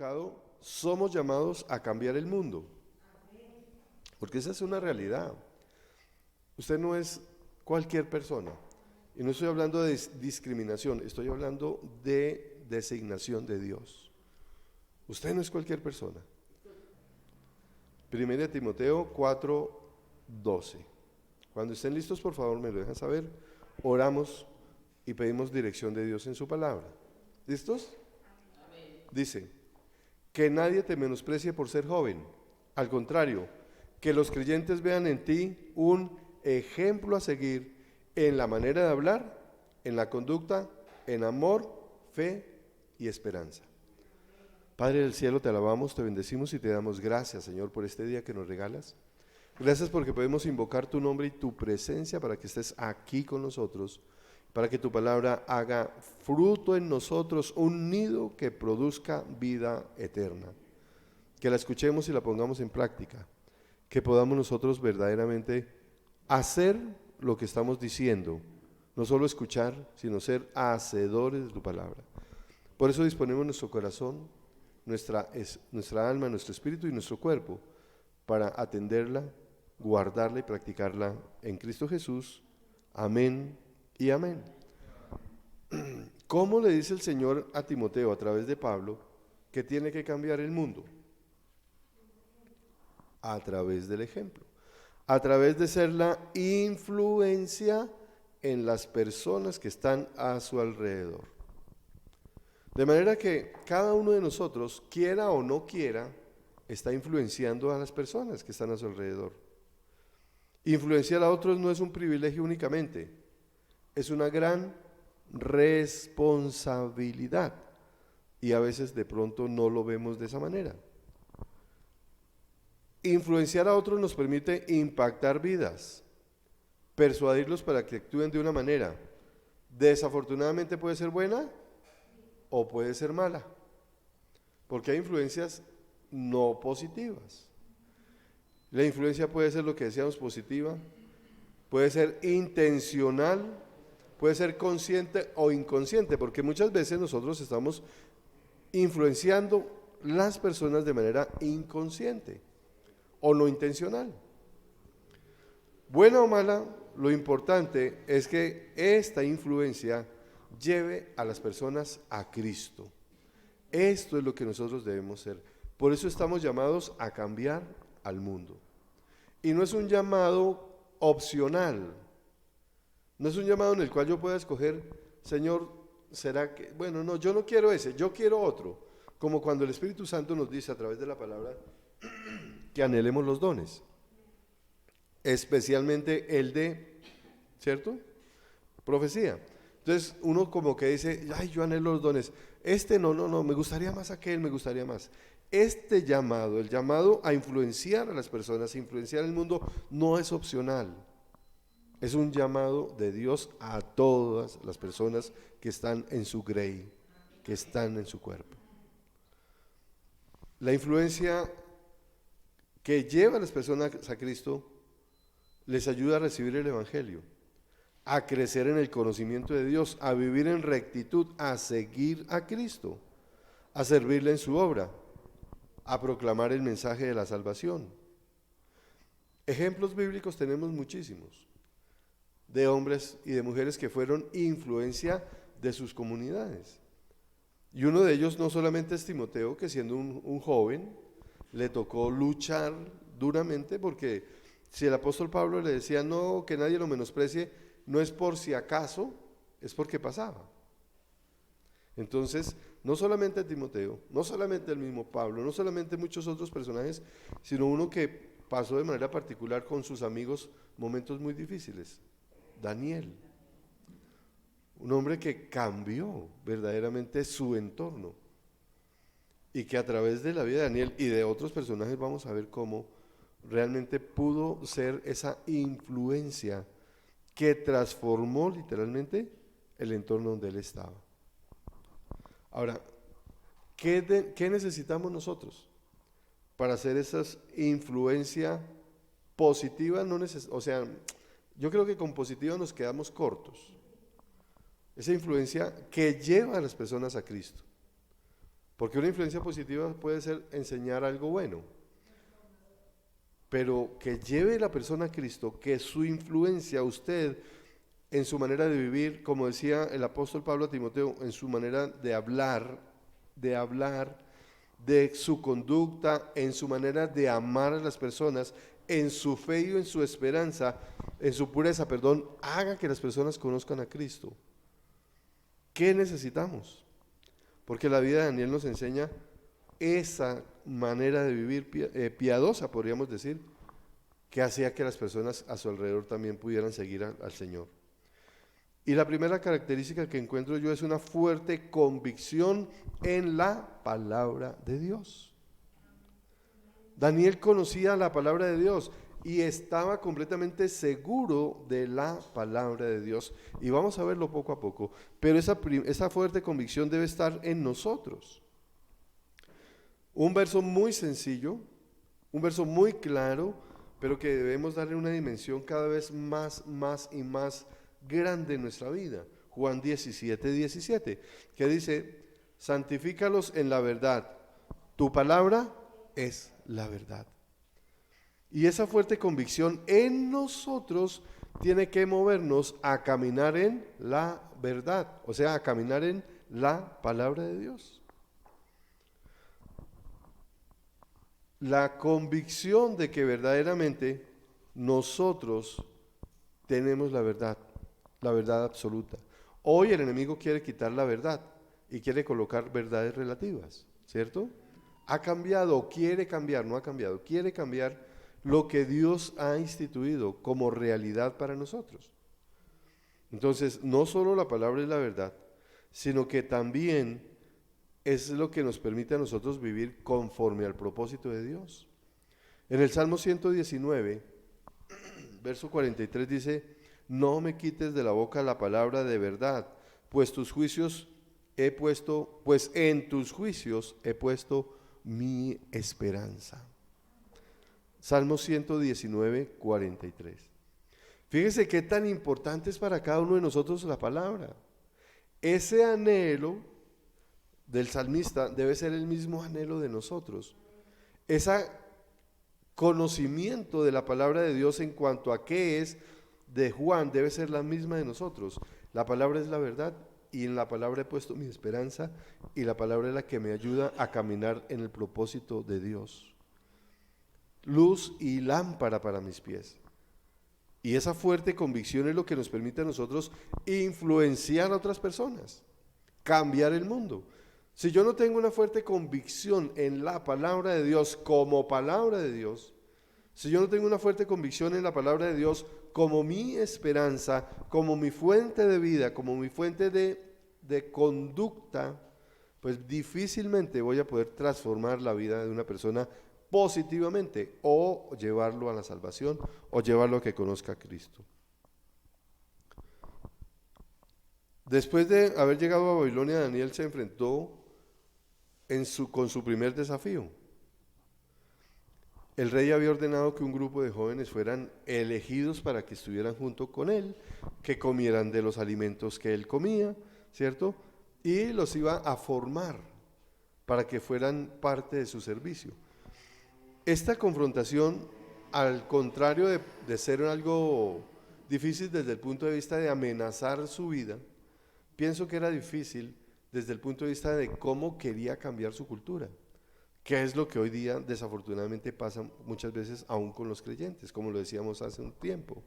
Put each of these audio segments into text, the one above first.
equivocado, somos llamados a cambiar el mundo. Porque esa es una realidad. Usted no es cualquier persona. Y no estoy hablando de discriminación, estoy hablando de designación de Dios. Usted no es cualquier persona. 1 Timoteo 4:12. Cuando estén listos, por favor, me lo dejan saber. Oramos y pedimos dirección de Dios en su palabra. ¿Listos? Dice, que nadie te menosprecie por ser joven. Al contrario, que los creyentes vean en ti un ejemplo a seguir en la manera de hablar, en la conducta, en amor, fe y esperanza. Padre del cielo, te alabamos, te bendecimos y te damos gracias, Señor, por este día que nos regalas. Gracias porque podemos invocar tu nombre y tu presencia para que estés aquí con nosotros, para que tu palabra haga fruto en nosotros, un nido que produzca vida eterna. Que la escuchemos y la pongamos en práctica, que podamos nosotros verdaderamente hacer lo que estamos diciendo, no solo escuchar, sino ser hacedores de tu palabra. Por eso disponemos nuestro corazón, nuestra alma, nuestro espíritu y nuestro cuerpo para atenderla, guardarla y practicarla en Cristo Jesús. Amén y amén. ¿Cómo le dice el Señor a Timoteo a través de Pablo que tiene que cambiar el mundo? A través del ejemplo, a través de ser la influencia en las personas que están a su alrededor. De manera que cada uno de nosotros, quiera o no quiera, está influenciando a las personas que están a su alrededor. Influenciar a otros no es un privilegio únicamente, es una gran responsabilidad y a veces de pronto no lo vemos de esa manera. Influenciar a otros nos permite impactar vidas, persuadirlos para que actúen de una manera. Desafortunadamente puede ser buena o puede ser mala, porque hay influencias no positivas. La influencia puede ser lo que decíamos positiva, puede ser intencional, puede ser consciente o inconsciente, porque muchas veces nosotros estamos influenciando las personas de manera inconsciente o no intencional. Buena o mala, lo importante es que esta influencia lleve a las personas a Cristo. Esto es lo que nosotros debemos ser. Por eso estamos llamados a cambiar al mundo. Y no es un llamado opcional. No es un llamado en el cual yo pueda escoger, Señor, ¿será que? Bueno, no, yo no quiero ese, yo quiero otro. Como cuando el Espíritu Santo nos dice a través de la palabra que anhelemos los dones. Especialmente el de, ¿cierto? Profecía. Entonces uno como que dice, ay, yo anhelo los dones. No, me gustaría más aquel, me gustaría más. Este llamado, el llamado a influenciar a las personas, a influenciar el mundo, no es opcional. Es un llamado de Dios a todas las personas que están en su grey, que están en su cuerpo. La influencia que lleva a las personas a Cristo les ayuda a recibir el Evangelio, a crecer en el conocimiento de Dios, a vivir en rectitud, a seguir a Cristo, a servirle en su obra, a proclamar el mensaje de la salvación. Ejemplos bíblicos tenemos muchísimos, de hombres y de mujeres que fueron influencia de sus comunidades. Y uno de ellos no solamente es Timoteo, que siendo un joven le tocó luchar duramente, porque si el apóstol Pablo le decía no, que nadie lo menosprecie, no es por si acaso, es porque pasaba. Entonces, no solamente Timoteo, no solamente el mismo Pablo, no solamente muchos otros personajes, sino uno que pasó de manera particular con sus amigos momentos muy difíciles, Daniel. Un hombre que cambió verdaderamente su entorno y que a través de la vida de Daniel y de otros personajes vamos a ver cómo realmente pudo ser esa influencia que transformó literalmente el entorno donde él estaba. Ahora, ¿qué necesitamos nosotros para hacer esa influencia positiva? O sea, yo creo que con positiva nos quedamos cortos. Esa influencia que lleva a las personas a Cristo. Porque una influencia positiva puede ser enseñar algo bueno, pero que lleve la persona a Cristo, que su influencia a usted en su manera de vivir, como decía el apóstol Pablo a Timoteo, en su manera de hablar, de su conducta, en su manera de amar a las personas, en su fe y en su esperanza, en su pureza, perdón, haga que las personas conozcan a Cristo. ¿Qué necesitamos? Porque la vida de Daniel nos enseña esa manera de vivir piadosa, podríamos decir, que hacía que las personas a su alrededor también pudieran seguir al Señor. Y la primera característica que encuentro yo es una fuerte convicción en la palabra de Dios. Daniel conocía la palabra de Dios y estaba completamente seguro de la palabra de Dios. Y vamos a verlo poco a poco. Pero esa fuerte convicción debe estar en nosotros. Un verso muy sencillo, un verso muy claro, pero que debemos darle una dimensión cada vez más y más grande en nuestra vida. Juan 17:17, que dice: santifícalos en la verdad, tu palabra es la verdad. Y esa fuerte convicción en nosotros tiene que movernos a caminar en la verdad, o sea, a caminar en la palabra de Dios. La convicción de que verdaderamente nosotros tenemos la verdad absoluta. Hoy el enemigo quiere quitar la verdad y quiere colocar verdades relativas, ¿cierto? Ha cambiado, quiere cambiar, no ha cambiado, quiere cambiar lo que Dios ha instituido como realidad para nosotros. Entonces, no solo la palabra es la verdad, sino que también es lo que nos permite a nosotros vivir conforme al propósito de Dios. En el Salmo 119, verso 43 dice: no me quites de la boca la palabra de verdad, pues en tus juicios he puesto mi esperanza. Salmo 119, 43. Fíjese qué tan importante es para cada uno de nosotros la palabra. Ese anhelo del salmista debe ser el mismo anhelo de nosotros. Ese conocimiento de la palabra de Dios en cuanto a qué es de Juan debe ser la misma de nosotros. La palabra es la verdad y en la palabra he puesto mi esperanza y la palabra es la que me ayuda a caminar en el propósito de Dios. Luz y lámpara para mis pies. Y esa fuerte convicción es lo que nos permite a nosotros influenciar a otras personas, cambiar el mundo. Si yo no tengo una fuerte convicción en la palabra de Dios como palabra de Dios, si yo no tengo una fuerte convicción en la palabra de Dios como mi esperanza, como mi fuente de vida, como mi fuente de conducta, pues difícilmente voy a poder transformar la vida de una persona positivamente o llevarlo a la salvación o llevarlo a que conozca a Cristo. Después de haber llegado a Babilonia, Daniel se enfrentó con su primer desafío. El rey había ordenado que un grupo de jóvenes fueran elegidos para que estuvieran junto con él, que comieran de los alimentos que él comía, ¿cierto? Y los iba a formar para que fueran parte de su servicio. Esta confrontación, al contrario de ser algo difícil desde el punto de vista de amenazar su vida, pienso que era difícil desde el punto de vista de cómo quería cambiar su cultura, que es lo que hoy día desafortunadamente pasa muchas veces aún con los creyentes, como lo decíamos hace un tiempo.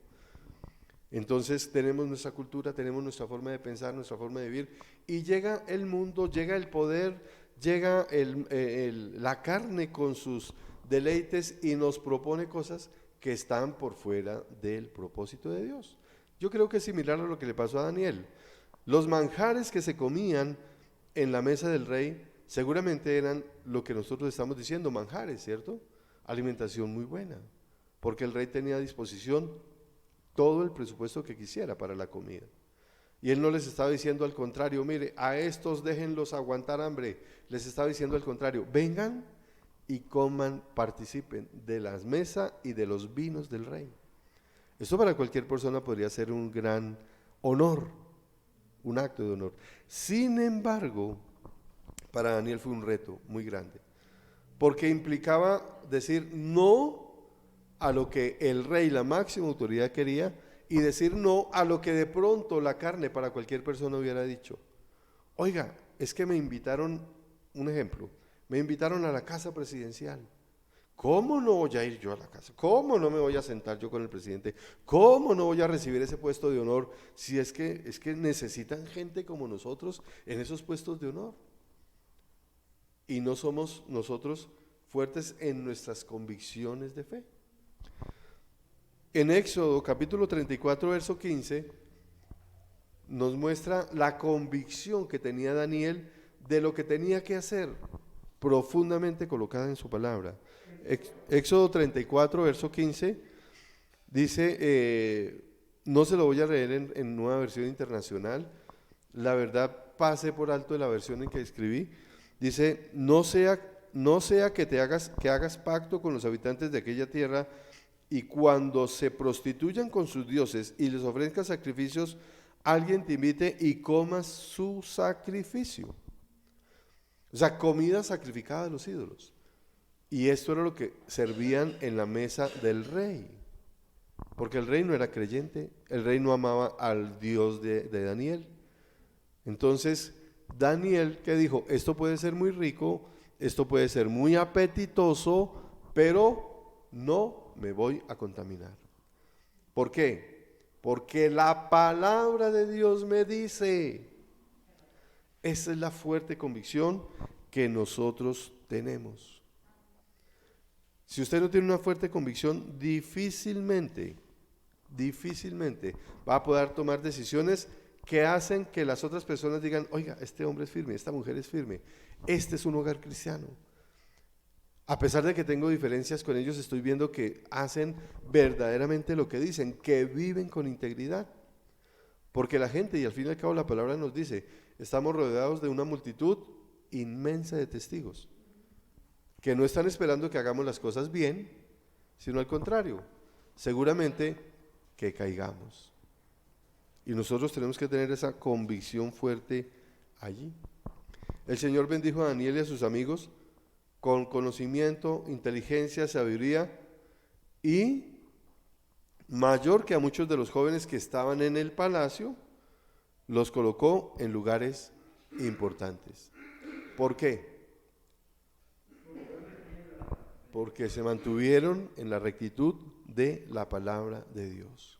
Entonces tenemos nuestra cultura, tenemos nuestra forma de pensar, nuestra forma de vivir, y llega el mundo, llega el poder, llega la carne con sus deleites y nos propone cosas que están por fuera del propósito de Dios. Yo creo que es similar a lo que le pasó a Daniel. Los manjares que se comían en la mesa del rey seguramente eran lo que nosotros estamos diciendo, manjares, ¿cierto? Alimentación muy buena, porque el rey tenía a disposición todo el presupuesto que quisiera para la comida. Y él no les estaba diciendo al contrario, mire, a estos déjenlos aguantar hambre, les estaba diciendo al contrario, vengan y coman, participen de las mesas y de los vinos del rey. Esto para cualquier persona podría ser un gran honor, un acto de honor. Sin embargo, para Daniel fue un reto muy grande, porque implicaba decir no a lo que el rey, la máxima autoridad quería, y decir no a lo que de pronto la carne para cualquier persona hubiera dicho. Oiga, es que me invitaron, un ejemplo, me invitaron a la casa presidencial. ¿Cómo no voy a ir yo a la casa? ¿Cómo no me voy a sentar yo con el presidente? ¿Cómo no voy a recibir ese puesto de honor si es que necesitan gente como nosotros en esos puestos de honor? Y no somos nosotros fuertes en nuestras convicciones de fe. En Éxodo capítulo 34, verso 15, nos muestra la convicción que tenía Daniel de lo que tenía que hacer, profundamente colocada en su palabra. Éxodo 34, verso 15, dice, no se lo voy a leer en nueva versión internacional, la verdad pasé por alto de la versión en que escribí. Dice, no sea que hagas pacto con los habitantes de aquella tierra, y cuando se prostituyan con sus dioses y les ofrezcan sacrificios, alguien te invite y comas su sacrificio. O sea, comida sacrificada a los ídolos. Y esto era lo que servían en la mesa del rey. Porque el rey no era creyente, el rey no amaba al Dios de Daniel. Entonces, Daniel, ¿qué dijo? Esto puede ser muy rico, esto puede ser muy apetitoso, pero no me voy a contaminar. ¿Por qué? Porque la palabra de Dios me dice. Esa es la fuerte convicción que nosotros tenemos. Si usted no tiene una fuerte convicción, difícilmente va a poder tomar decisiones que hacen que las otras personas digan, oiga, este hombre es firme, esta mujer es firme, este es un hogar cristiano. A pesar de que tengo diferencias con ellos, estoy viendo que hacen verdaderamente lo que dicen, que viven con integridad. Porque la gente, y al fin y al cabo la palabra nos dice, estamos rodeados de una multitud inmensa de testigos, que no están esperando que hagamos las cosas bien, sino al contrario, seguramente que caigamos. Y nosotros tenemos que tener esa convicción fuerte allí. El Señor bendijo a Daniel y a sus amigos con conocimiento, inteligencia, sabiduría y mayor que a muchos de los jóvenes que estaban en el palacio, los colocó en lugares importantes. ¿Por qué? Porque se mantuvieron en la rectitud de la palabra de Dios.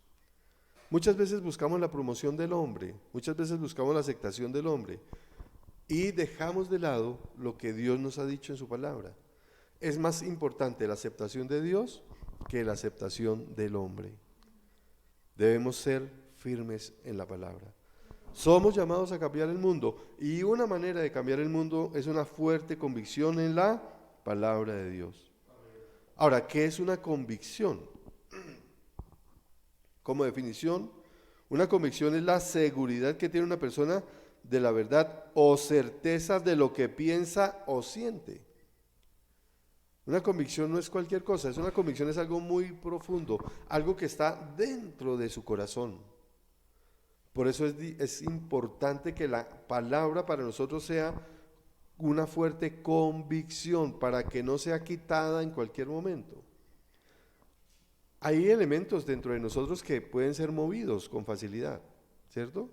Muchas veces buscamos la promoción del hombre, muchas veces buscamos la aceptación del hombre y dejamos de lado lo que Dios nos ha dicho en su palabra. Es más importante la aceptación de Dios que la aceptación del hombre. Debemos ser firmes en la palabra. Somos llamados a cambiar el mundo y una manera de cambiar el mundo es una fuerte convicción en la palabra de Dios. Ahora, ¿qué es una convicción? Como definición, una convicción es la seguridad que tiene una persona de la verdad o certeza de lo que piensa o siente. Una convicción no es cualquier cosa, una convicción es algo muy profundo, algo que está dentro de su corazón. Por eso es importante que la palabra para nosotros sea una fuerte convicción, para que no sea quitada en cualquier momento. Hay elementos dentro de nosotros que pueden ser movidos con facilidad, ¿cierto?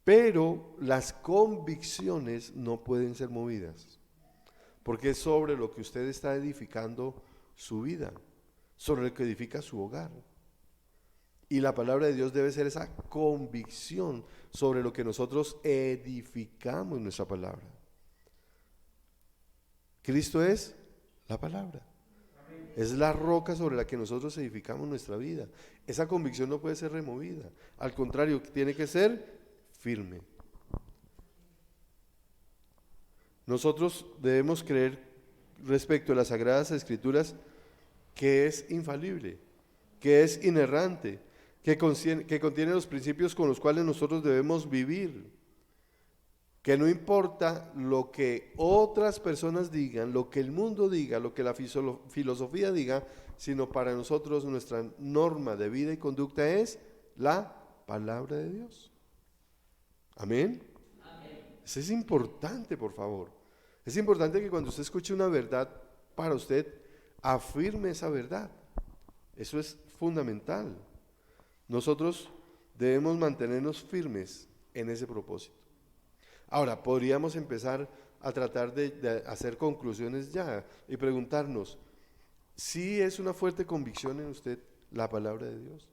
Pero las convicciones no pueden ser movidas, porque es sobre lo que usted está edificando su vida, sobre lo que edifica su hogar. Y la palabra de Dios debe ser esa convicción sobre lo que nosotros edificamos en nuestra palabra. Cristo es la palabra. Es la roca sobre la que nosotros edificamos nuestra vida. Esa convicción no puede ser removida. Al contrario, tiene que ser firme. Nosotros debemos creer respecto a las Sagradas Escrituras que es infalible, que es inerrante, que contiene los principios con los cuales nosotros debemos vivir, que no importa lo que otras personas digan, lo que el mundo diga, lo que la filosofía diga, sino para nosotros nuestra norma de vida y conducta es la palabra de Dios. Amén. Eso es importante, por favor. Es importante que cuando usted escuche una verdad para usted, afirme esa verdad. Eso es fundamental. Nosotros debemos mantenernos firmes en ese propósito. Ahora, podríamos empezar a tratar de hacer conclusiones ya y preguntarnos, ¿si es una fuerte convicción en usted la palabra de Dios?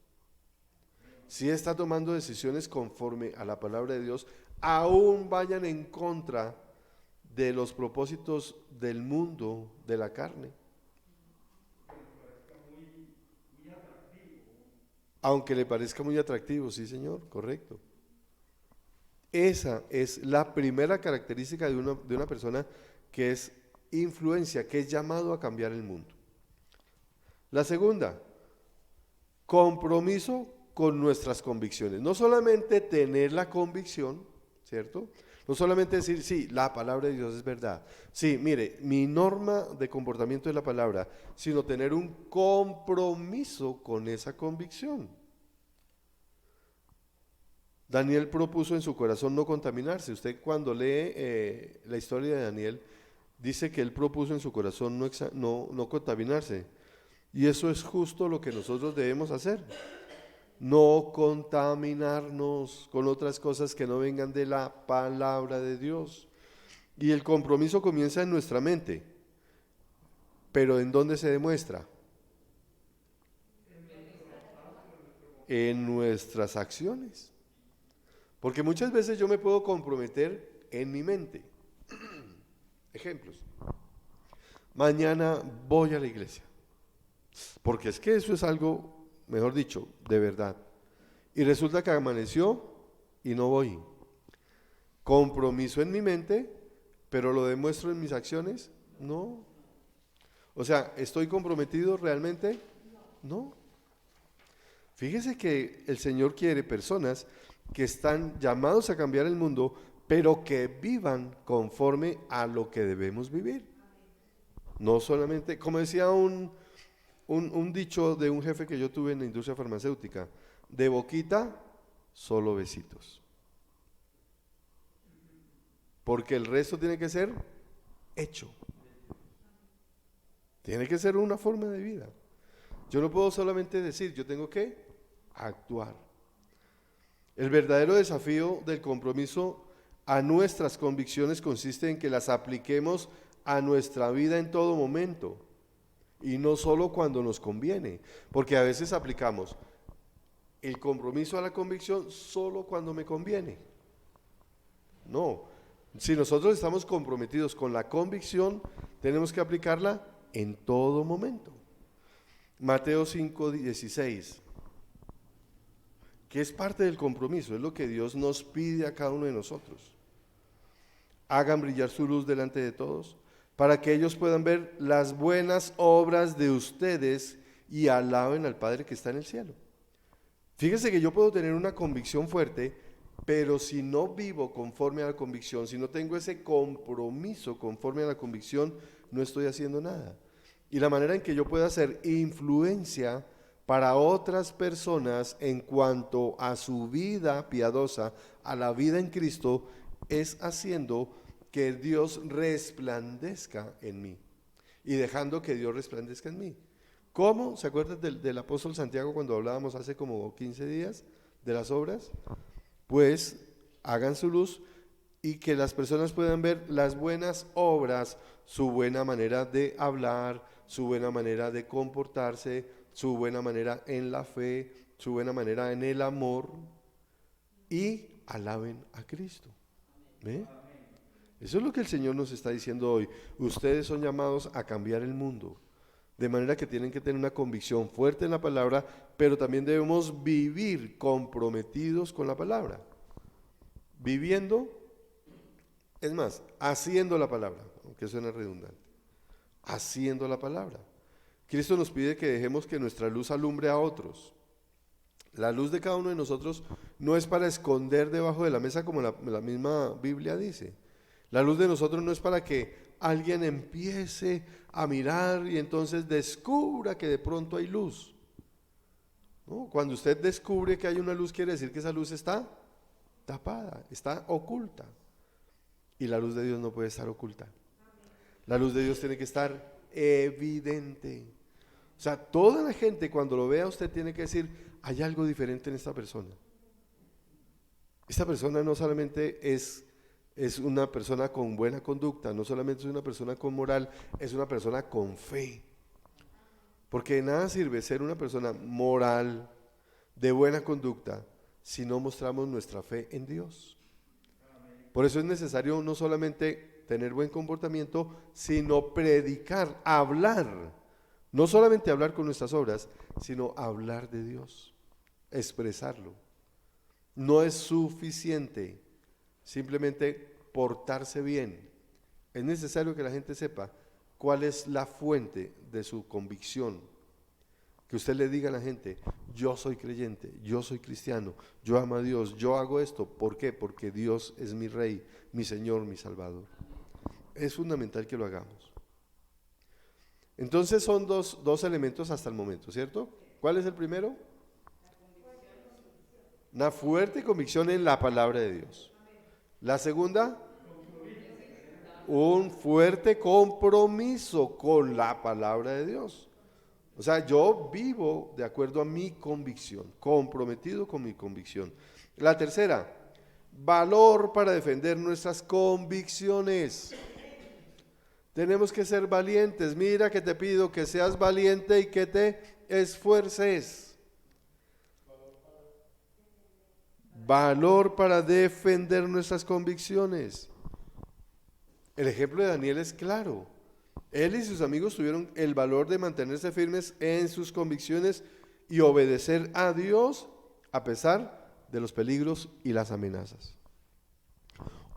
¿Si está tomando decisiones conforme a la palabra de Dios, aún vayan en contra de los propósitos del mundo, de la carne? Aunque le parezca muy atractivo, sí, señor, correcto. Esa es la primera característica de una persona que es influencia, que es llamado a cambiar el mundo. La segunda, compromiso con nuestras convicciones. No solamente tener la convicción, ¿cierto? No solamente decir, sí, la palabra de Dios es verdad. Sí, mire, mi norma de comportamiento es la palabra, sino tener un compromiso con esa convicción. Daniel propuso en su corazón no contaminarse. Usted cuando lee la historia de Daniel, dice que él propuso en su corazón no contaminarse. Y eso es justo lo que nosotros debemos hacer. No contaminarnos con otras cosas que no vengan de la palabra de Dios. Y el compromiso comienza en nuestra mente. Pero ¿en dónde se demuestra? En nuestras acciones. Porque muchas veces yo me puedo comprometer en mi mente. Ejemplos. Mañana voy a la iglesia. Porque es que eso es algo, mejor dicho, de verdad. Y resulta que amaneció y no voy. Compromiso en mi mente, pero lo demuestro en mis acciones. No. O sea, ¿estoy comprometido realmente? No. Fíjese que el Señor quiere personas que están llamados a cambiar el mundo, pero que vivan conforme a lo que debemos vivir. No solamente, como decía un dicho de un jefe que yo tuve en la industria farmacéutica, de boquita, solo besitos. Porque el resto tiene que ser hecho. Tiene que ser una forma de vida. Yo no puedo solamente decir, yo tengo que actuar. El verdadero desafío del compromiso a nuestras convicciones consiste en que las apliquemos a nuestra vida en todo momento y no solo cuando nos conviene, porque a veces aplicamos el compromiso a la convicción solo cuando me conviene. No, si nosotros estamos comprometidos con la convicción, tenemos que aplicarla en todo momento. Mateo 5:16, que es parte del compromiso, es lo que Dios nos pide a cada uno de nosotros. Hagan brillar su luz delante de todos, para que ellos puedan ver las buenas obras de ustedes y alaben al Padre que está en el cielo. Fíjese que yo puedo tener una convicción fuerte, pero si no vivo conforme a la convicción, si no tengo ese compromiso conforme a la convicción, no estoy haciendo nada. Y la manera en que yo pueda hacer influencia para otras personas en cuanto a su vida piadosa, a la vida en Cristo, es haciendo que Dios resplandezca en mí y dejando que Dios resplandezca en mí. ¿Cómo? ¿Se acuerdan del apóstol Santiago cuando hablábamos hace como 15 días de las obras? Pues hagan su luz y que las personas puedan ver las buenas obras, su buena manera de hablar, su buena manera de comportarse, su buena manera en la fe, su buena manera en el amor, y alaben a Cristo. ¿Ve? Eso es lo que el Señor nos está diciendo hoy. Ustedes son llamados a cambiar el mundo, de manera que tienen que tener una convicción fuerte en la palabra, pero también debemos vivir comprometidos con la palabra, viviendo, es más, haciendo la palabra, aunque suene redundante, haciendo la palabra. Cristo nos pide que dejemos que nuestra luz alumbre a otros. La luz de cada uno de nosotros no es para esconder debajo de la mesa como la misma Biblia dice. La luz de nosotros no es para que alguien empiece a mirar y entonces descubra que de pronto hay luz. ¿No? Cuando usted descubre que hay una luz, quiere decir que esa luz está tapada, está oculta. y la luz de Dios no puede estar oculta. La luz de Dios tiene que estar evidente. O sea, toda la gente cuando lo vea usted tiene que decir, hay algo diferente en esta persona. Esta persona no solamente es una persona con buena conducta, no solamente es una persona con moral, es una persona con fe. Porque de nada sirve ser una persona moral, de buena conducta, si no mostramos nuestra fe en Dios. Por eso es necesario no solamente tener buen comportamiento, sino predicar, hablar. No solamente hablar con nuestras obras, sino hablar de Dios, expresarlo. No es suficiente simplemente portarse bien. Es necesario que la gente sepa cuál es la fuente de su convicción. Que usted le diga a la gente, yo soy creyente, yo soy cristiano, yo amo a Dios, yo hago esto. ¿Por qué? Porque Dios es mi Rey, mi Señor, mi Salvador. Es fundamental que lo hagamos. Entonces son dos elementos hasta el momento, ¿cierto? ¿Cuál es el primero? Una fuerte convicción en la palabra de Dios. La segunda, un fuerte compromiso con la palabra de Dios. O sea, yo vivo de acuerdo a mi convicción, comprometido con mi convicción. La tercera, valor para defender nuestras convicciones. Tenemos que ser valientes. Mira que te pido que seas valiente y que te esfuerces. Valor para defender nuestras convicciones. El ejemplo de Daniel es claro. Él y sus amigos tuvieron el valor de mantenerse firmes en sus convicciones y obedecer a Dios a pesar de los peligros y las amenazas.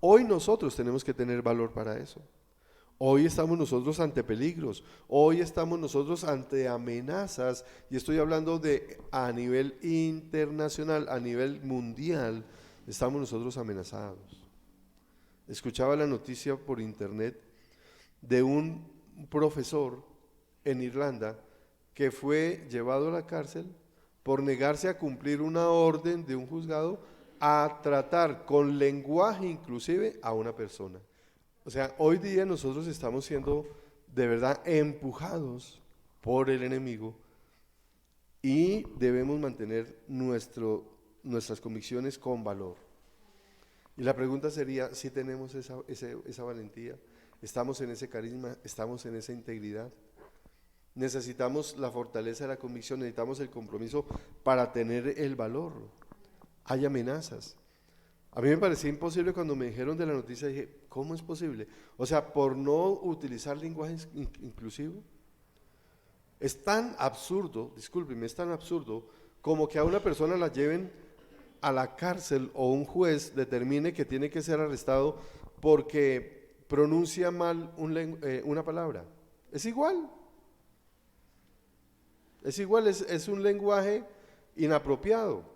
Hoy nosotros tenemos que tener valor para eso. Hoy estamos nosotros ante peligros, hoy estamos nosotros ante amenazas, y estoy hablando de a nivel internacional, a nivel mundial, estamos nosotros amenazados. Escuchaba la noticia por internet de un profesor en Irlanda que fue llevado a la cárcel por negarse a cumplir una orden de un juzgado a tratar con lenguaje inclusive a una persona. O sea, hoy día nosotros estamos siendo de verdad empujados por el enemigo y debemos mantener nuestras convicciones con valor. Y la pregunta sería, si tenemos esa valentía, estamos en ese carisma, estamos en esa integridad. Necesitamos la fortaleza de la convicción, necesitamos el compromiso para tener el valor. Hay amenazas. A mí me parecía imposible cuando me dijeron de la noticia, dije, ¿cómo es posible? O sea, por no utilizar lenguaje inclusivo. Es tan absurdo, discúlpeme, es tan absurdo como que a una persona la lleven a la cárcel o un juez determine que tiene que ser arrestado porque pronuncia mal una palabra. Es igual. Es un lenguaje inapropiado.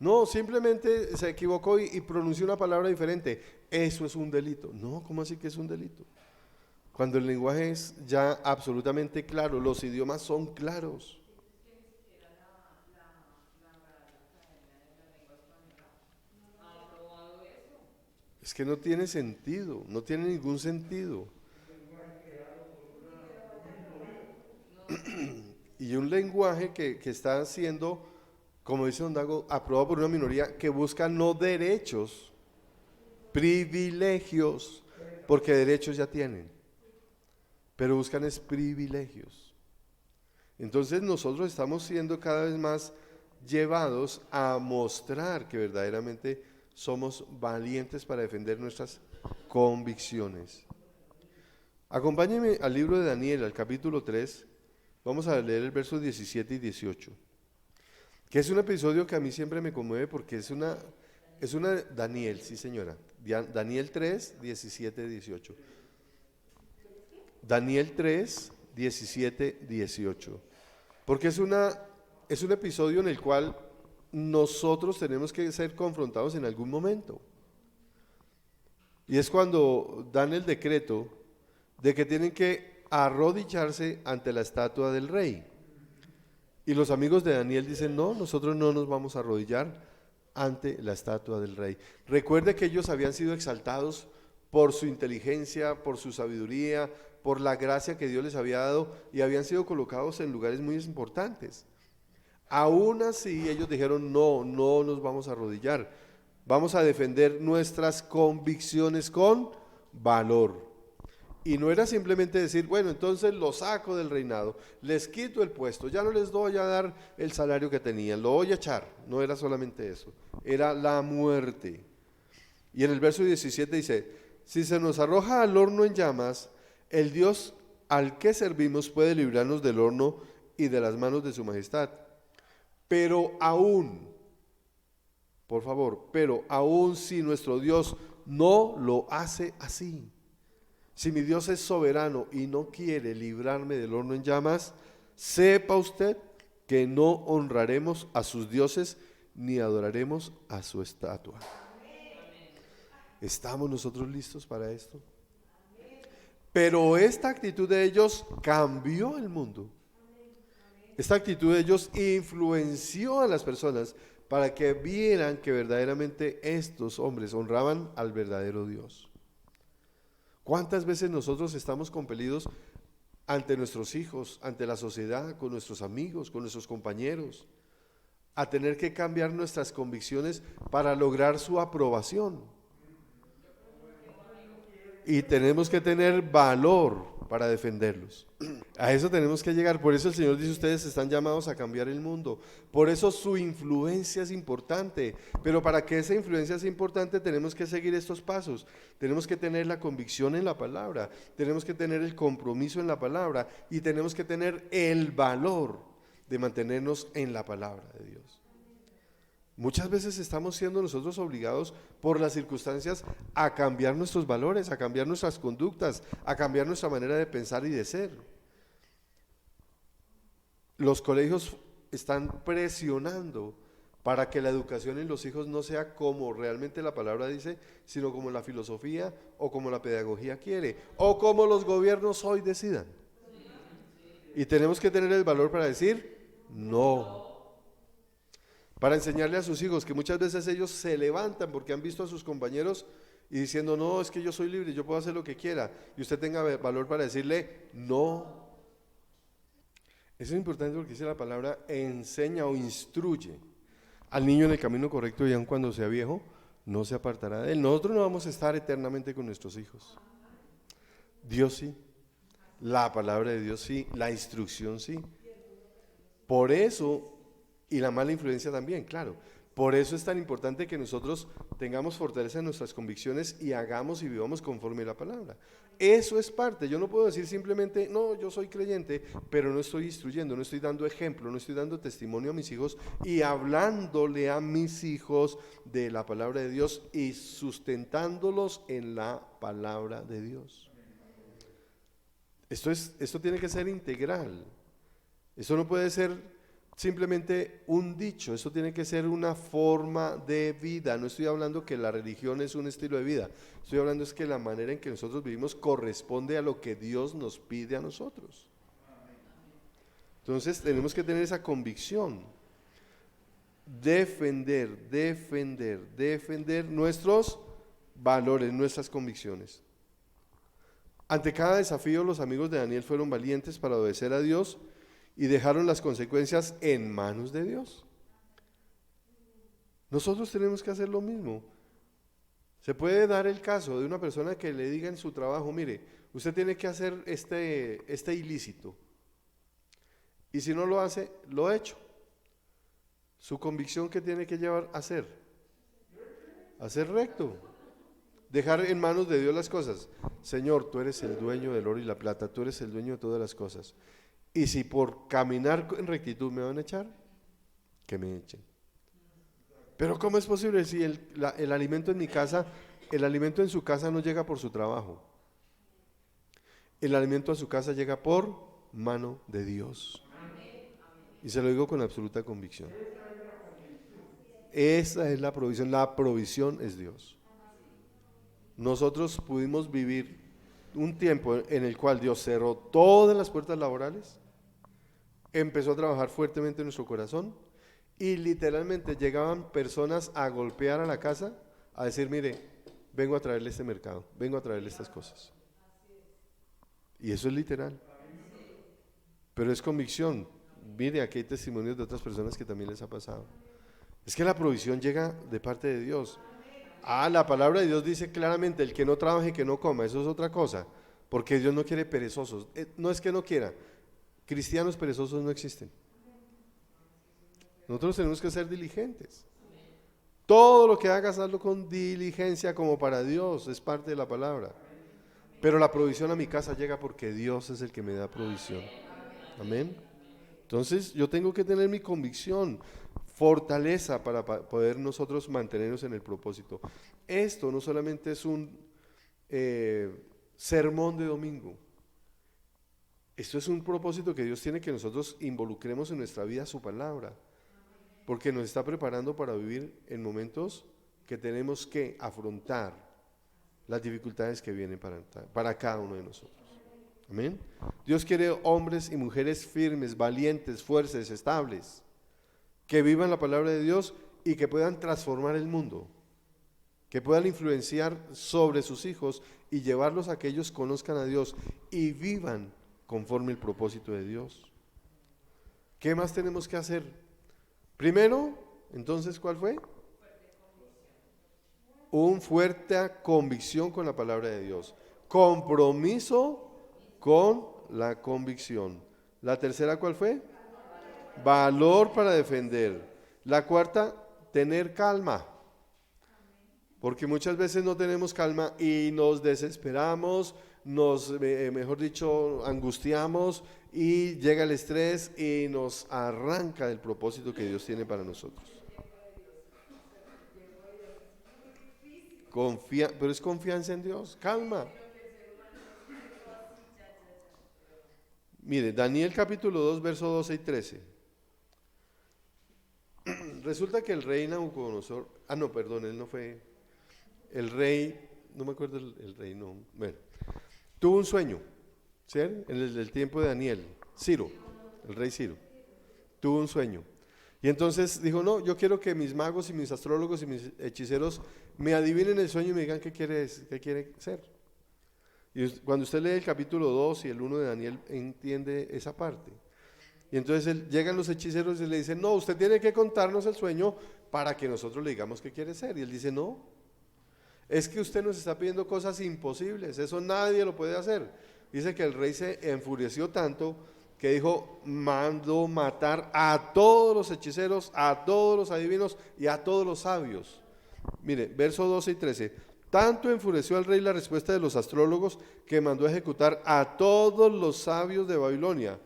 No, simplemente se equivocó y pronunció una palabra diferente. Eso es un delito. No, ¿cómo así que es un delito? Cuando el lenguaje es ya absolutamente claro, los idiomas son claros. Es que no tiene sentido, no tiene ningún sentido. Y un lenguaje que está siendo, como dice don Dago, aprobado por una minoría que busca no derechos, privilegios, porque derechos ya tienen, pero buscan es privilegios. Entonces nosotros estamos siendo cada vez más llevados a mostrar que verdaderamente somos valientes para defender nuestras convicciones. Acompáñenme al libro de Daniel, al capítulo 3, vamos a leer el versos 17 y 18. Que es un episodio que a mí siempre me conmueve porque es una Daniel, sí señora, Daniel 3, 17, 18. Daniel 3, 17, 18. Porque es un episodio en el cual nosotros tenemos que ser confrontados en algún momento. Y es cuando dan el decreto de que tienen que arrodillarse ante la estatua del rey. Y los amigos de Daniel dicen, no, nosotros no nos vamos a arrodillar ante la estatua del rey. Recuerde que ellos habían sido exaltados por su inteligencia, por su sabiduría, por la gracia que Dios les había dado y habían sido colocados en lugares muy importantes. Aún así ellos dijeron, no nos vamos a arrodillar, vamos a defender nuestras convicciones con valor. Y no era simplemente decir, bueno, entonces lo saco del reinado, les quito el puesto, ya no les doy a dar el salario que tenían, lo voy a echar. No era solamente eso, era la muerte. Y en el verso 17 dice, si se nos arroja al horno en llamas, el Dios al que servimos puede librarnos del horno y de las manos de su majestad. Pero aún, por favor, pero aún si nuestro Dios no lo hace así, si mi Dios es soberano y no quiere librarme del horno en llamas, sepa usted que no honraremos a sus dioses ni adoraremos a su estatua. ¿Estamos nosotros listos para esto? Pero esta actitud de ellos cambió el mundo. Esta actitud de ellos influenció a las personas para que vieran que verdaderamente estos hombres honraban al verdadero Dios. ¿Cuántas veces nosotros estamos compelidos ante nuestros hijos, ante la sociedad, con nuestros amigos, con nuestros compañeros, a tener que cambiar nuestras convicciones para lograr su aprobación? Y tenemos que tener valor para defenderlos. A eso tenemos que llegar. Por eso el Señor dice, ustedes están llamados a cambiar el mundo. Por eso su influencia es importante. Pero para que esa influencia sea importante tenemos que seguir estos pasos. Tenemos que tener la convicción en la palabra. Tenemos que tener el compromiso en la palabra. Y tenemos que tener el valor de mantenernos en la palabra de Dios. Muchas veces estamos siendo nosotros obligados por las circunstancias a cambiar nuestros valores, a cambiar nuestras conductas, a cambiar nuestra manera de pensar y de ser. Los colegios están presionando para que la educación en los hijos no sea como realmente la palabra dice, sino como la filosofía o como la pedagogía quiere, o como los gobiernos hoy decidan. Y tenemos que tener el valor para decir no. Para enseñarle a sus hijos que muchas veces ellos se levantan porque han visto a sus compañeros y diciendo, no, es que yo soy libre, yo puedo hacer lo que quiera, y usted tenga valor para decirle no. Eso es importante porque dice la palabra, enseña o instruye al niño en el camino correcto y aun cuando sea viejo, no se apartará de él. Nosotros no vamos a estar eternamente con nuestros hijos. Dios sí, la palabra de Dios sí, la instrucción sí. Por eso, y la mala influencia también, claro. Por eso es tan importante que nosotros tengamos fortaleza en nuestras convicciones y hagamos y vivamos conforme a la palabra. Eso es parte. Yo no puedo decir simplemente, no, yo soy creyente, pero no estoy instruyendo, no estoy dando ejemplo, no estoy dando testimonio a mis hijos y hablándole a mis hijos de la palabra de Dios y sustentándolos en la palabra de Dios. Esto tiene que ser integral. Esto no puede ser simplemente un dicho, eso tiene que ser una forma de vida. No estoy hablando que la religión es un estilo de vida, estoy hablando es que la manera en que nosotros vivimos corresponde a lo que Dios nos pide a nosotros. Entonces tenemos que tener esa convicción, defender nuestros valores, nuestras convicciones. Ante cada desafío, los amigos de Daniel fueron valientes para obedecer a Dios y dejaron las consecuencias en manos de Dios. Nosotros tenemos que hacer lo mismo. Se puede dar el caso de una persona que le diga en su trabajo, mire, usted tiene que hacer este ilícito, y si no lo hace, lo echo. Su convicción, ¿qué tiene que llevar a hacer? Hacer recto. Dejar en manos de Dios las cosas. Señor, tú eres el dueño del oro y la plata, tú eres el dueño de todas las cosas. Y si por caminar en rectitud me van a echar, que me echen. Pero ¿cómo es posible si el alimento en mi casa, el alimento en su casa no llega por su trabajo? El alimento a su casa llega por mano de Dios. Y se lo digo con absoluta convicción. Esa es la provisión es Dios. Nosotros pudimos vivir un tiempo en el cual Dios cerró todas las puertas laborales, empezó a trabajar fuertemente en nuestro corazón Y literalmente llegaban personas a golpear a la casa, a decir, mire, vengo a traerle este mercado, vengo a traerle estas cosas. Y eso es literal. Pero es convicción. Mire, aquí hay testimonios de otras personas que también les ha pasado. Es que la provisión llega de parte de Dios. La palabra de Dios dice claramente, el que no trabaje, que no coma. Eso es otra cosa, porque Dios no quiere perezosos. No es que no quiera, cristianos perezosos no existen. Nosotros tenemos que ser diligentes. Todo lo que hagas, hazlo con diligencia como para Dios, es parte de la palabra. Pero la provisión a mi casa llega porque Dios es el que me da provisión. Amén. Entonces yo tengo que tener mi convicción, fortaleza para poder nosotros mantenernos en el propósito. Esto no solamente es un sermón de domingo. Esto es un propósito que Dios tiene, que nosotros involucremos en nuestra vida su palabra, porque nos está preparando para vivir en momentos que tenemos que afrontar las dificultades que vienen para cada uno de nosotros. Amén. Dios quiere hombres y mujeres firmes, valientes, fuertes, estables, que vivan la palabra de Dios y que puedan transformar el mundo, que puedan influenciar sobre sus hijos y llevarlos a que ellos conozcan a Dios y vivan conforme el propósito de Dios. ¿Qué más tenemos que hacer? Primero, entonces, ¿cuál fue? Un fuerte convicción con la palabra de Dios. Compromiso con la convicción. La tercera, ¿cuál fue? Valor para defender. La cuarta, tener calma. Porque muchas veces no tenemos calma y nos desesperamos, mejor dicho, angustiamos y llega el estrés y nos arranca del propósito que Dios tiene para nosotros. Pero es confianza en Dios, calma. Mire, Daniel capítulo 2, verso 12 y 13. Resulta que el rey Nabucodonosor, no, perdón, él no fue, el rey, no me acuerdo el rey, no, bueno, tuvo un sueño, ¿sí? En el tiempo de Daniel, Ciro, el rey Ciro, tuvo un sueño. Y entonces dijo, no, yo quiero que mis magos y mis astrólogos y mis hechiceros me adivinen el sueño y me digan qué quiere ser. Y cuando usted lee el capítulo 2 y el 1 de Daniel, entiende esa parte. Y entonces llegan los hechiceros y le dicen, no, usted tiene que contarnos el sueño para que nosotros le digamos qué quiere ser. Y él dice, no, es que usted nos está pidiendo cosas imposibles, eso nadie lo puede hacer. Dice que el rey se enfureció tanto que dijo, mando matar a todos los hechiceros, a todos los adivinos y a todos los sabios. Mire, verso 12 y 13. Tanto enfureció al rey la respuesta de los astrólogos que mandó ejecutar a todos los sabios de Babilonia.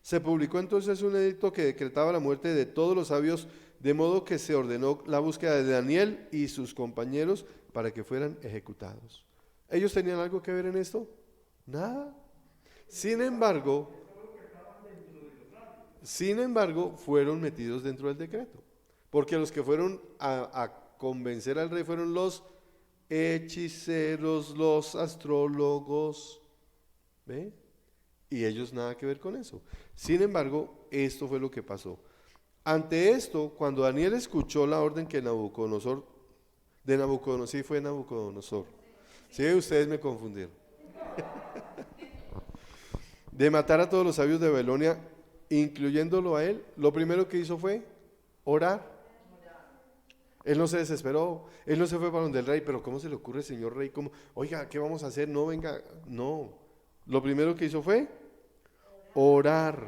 Se publicó entonces un edicto que decretaba la muerte de todos los sabios, de modo que se ordenó la búsqueda de Daniel y sus compañeros para que fueran ejecutados. ¿Ellos tenían algo que ver en esto? Nada. Sin embargo, fueron metidos dentro del decreto, porque los que fueron a convencer al rey fueron los hechiceros, los astrólogos, ¿ve? Y ellos nada que ver con eso. Sin embargo, esto fue lo que pasó. Ante esto, cuando Daniel escuchó la orden que Nabucodonosor, sí fue Nabucodonosor, sí, ustedes me confundieron, de matar a todos los sabios de Babilonia, incluyéndolo a él, lo primero que hizo fue orar. Él no se desesperó, él no se fue para donde el rey, pero ¿cómo se le ocurre, señor rey? ¿Cómo? Oiga, ¿qué vamos a hacer? No, venga, no. Lo primero que hizo fue orar.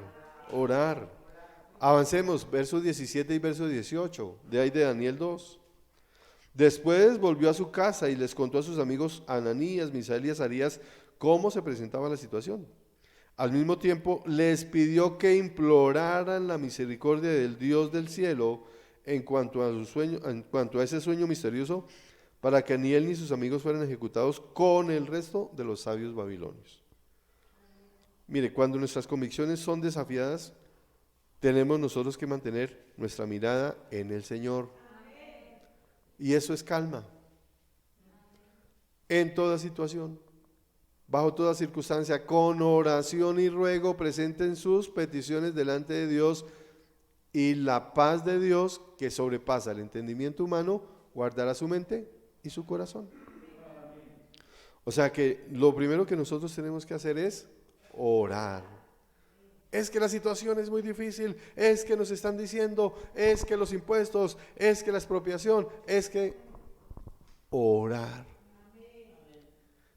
Avancemos, versos 17 y verso 18, de ahí de Daniel 2. Después volvió a su casa y les contó a sus amigos Ananías, Misael y Azarías cómo se presentaba la situación. Al mismo tiempo les pidió que imploraran la misericordia del Dios del cielo en cuanto a ese sueño misterioso, para que ni él ni sus amigos fueran ejecutados con el resto de los sabios babilonios. Mire, cuando nuestras convicciones son desafiadas, tenemos nosotros que mantener nuestra mirada en el Señor. Y eso es calma. En toda situación, bajo toda circunstancia, con oración y ruego, presenten sus peticiones delante de Dios y la paz de Dios, que sobrepasa el entendimiento humano, guardará su mente y su corazón. O sea que lo primero que nosotros tenemos que hacer es orar. Es que la situación es muy difícil, es que nos están diciendo, es que los impuestos, es que la expropiación, es que orar.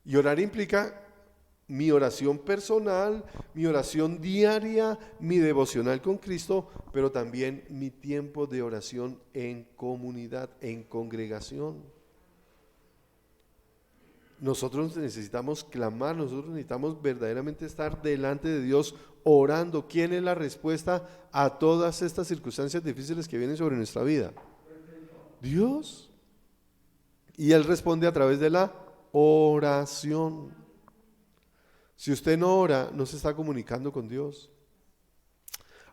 Y orar implica mi oración personal, mi oración diaria, mi devocional con Cristo, pero también mi tiempo de oración en comunidad, en congregación. Nosotros necesitamos clamar, nosotros necesitamos verdaderamente estar delante de Dios orando. ¿Quién es la respuesta a todas estas circunstancias difíciles que vienen sobre nuestra vida? Dios. Y Él responde a través de la oración. Si usted no ora, no se está comunicando con Dios.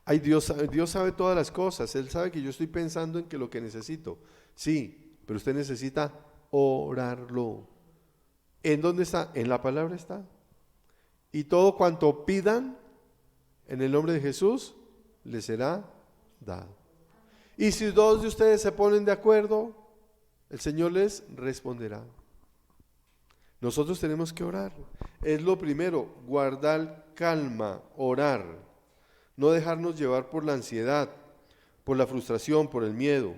Ay, Dios sabe todas las cosas. Él sabe que yo estoy pensando en que lo que necesito. Sí, pero usted necesita orarlo. ¿En dónde está? En la palabra está. Y todo cuanto pidan en el nombre de Jesús, les será dado. Y si dos de ustedes se ponen de acuerdo, el Señor les responderá. Nosotros tenemos que orar. Es lo primero, guardar calma, orar. No dejarnos llevar por la ansiedad, por la frustración, por el miedo.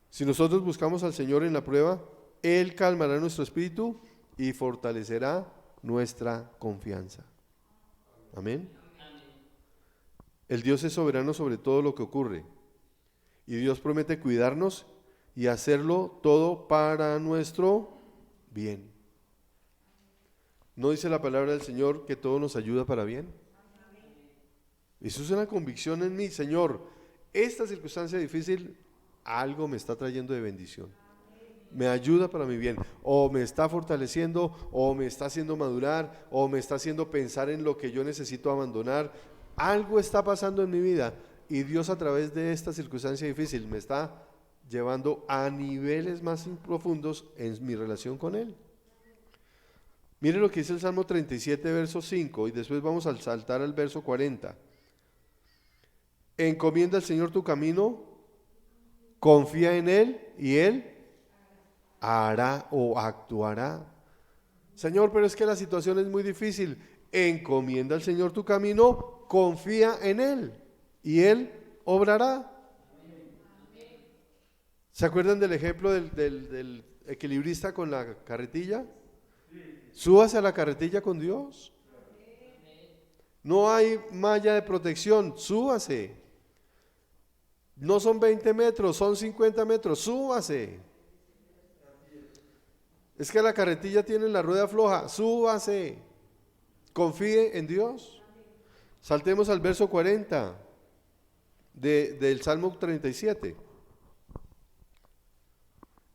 Si nosotros buscamos al Señor en la prueba, Él calmará nuestro espíritu y fortalecerá nuestra confianza. Amén. El Dios es soberano sobre todo lo que ocurre. Y Dios promete cuidarnos y hacerlo todo para nuestro bien. ¿No dice la palabra del Señor que todo nos ayuda para bien? Eso es una convicción en mí. Señor, esta circunstancia difícil algo me está trayendo de bendición. Me ayuda para mi bien, o me está fortaleciendo, o me está haciendo madurar, o me está haciendo pensar en lo que yo necesito abandonar. Algo está pasando en mi vida y Dios a través de esta circunstancia difícil me está llevando a niveles más profundos en mi relación con Él. Mire lo que dice el Salmo 37, verso 5, y después vamos a saltar al verso 40. Encomienda al Señor tu camino, confía en Él y Él hará o actuará. Señor, pero es que la situación es muy difícil. Encomienda al Señor tu camino, confía en Él y Él obrará. ¿Se acuerdan del ejemplo del equilibrista con la carretilla? Súbase a la carretilla con Dios. No hay malla de protección, súbase. No son 20 metros, son 50 metros, súbase. Es que la carretilla tiene la rueda floja, súbase. Confíe en Dios. Saltemos al verso 40 del Salmo 37.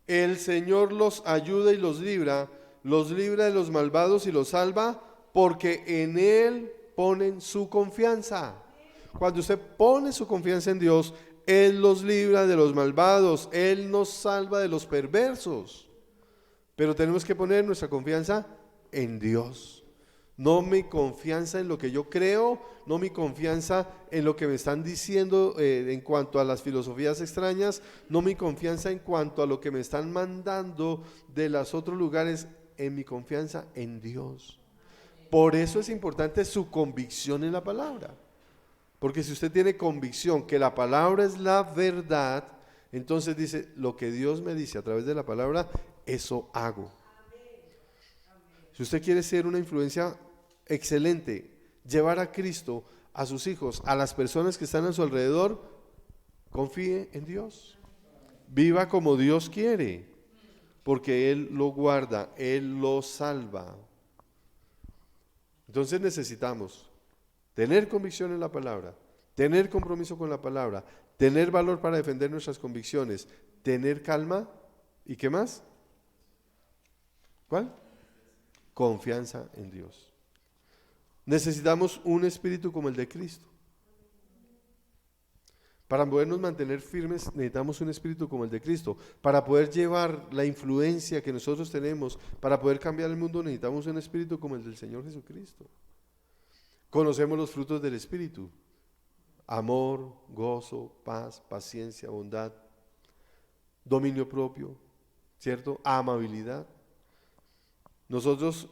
El Señor los ayuda y los libra de los malvados y los salva, porque en Él ponen su confianza. Cuando usted pone su confianza en Dios, Él los libra de los malvados, Él nos salva de los perversos. Pero tenemos que poner nuestra confianza en Dios. No mi confianza en lo que yo creo, no mi confianza en lo que me están diciendo en cuanto a las filosofías extrañas, no mi confianza en cuanto a lo que me están mandando de los otros lugares, en mi confianza en Dios. Por eso es importante su convicción en la palabra. Porque si usted tiene convicción que la palabra es la verdad, entonces dice, lo que Dios me dice a través de la palabra, eso hago. Si usted quiere ser una influencia excelente, llevar a Cristo a sus hijos, a las personas que están a su alrededor, confíe en Dios. Viva como Dios quiere, porque Él lo guarda, Él lo salva. Entonces necesitamos tener convicción en la palabra, tener compromiso con la palabra, tener valor para defender nuestras convicciones, tener calma y ¿qué más? ¿Cuál? Confianza en Dios. Necesitamos un espíritu como el de Cristo. Para podernos mantener firmes necesitamos un espíritu como el de Cristo. Para poder llevar la influencia que nosotros tenemos, para poder cambiar el mundo necesitamos un espíritu como el del Señor Jesucristo. Conocemos los frutos del espíritu. amor, gozo, paz, paciencia, bondad, dominio propio, ¿cierto? Amabilidad. Nosotros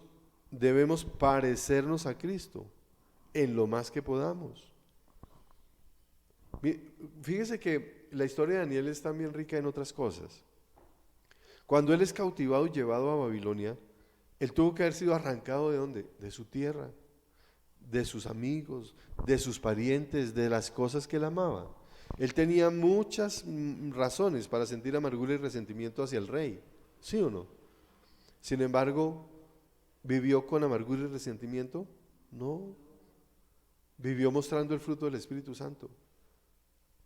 debemos parecernos a Cristo en lo más que podamos. Fíjese que la historia de Daniel es también rica en otras cosas. Cuando él es cautivado y llevado a Babilonia, él tuvo que haber sido arrancado ¿de dónde? De su tierra, de sus amigos, de sus parientes, de las cosas que él amaba. Él tenía muchas razones para sentir amargura y resentimiento hacia el rey, ¿sí o no? Sin embargo, ¿vivió con amargura y resentimiento? No. Vivió mostrando el fruto del Espíritu Santo.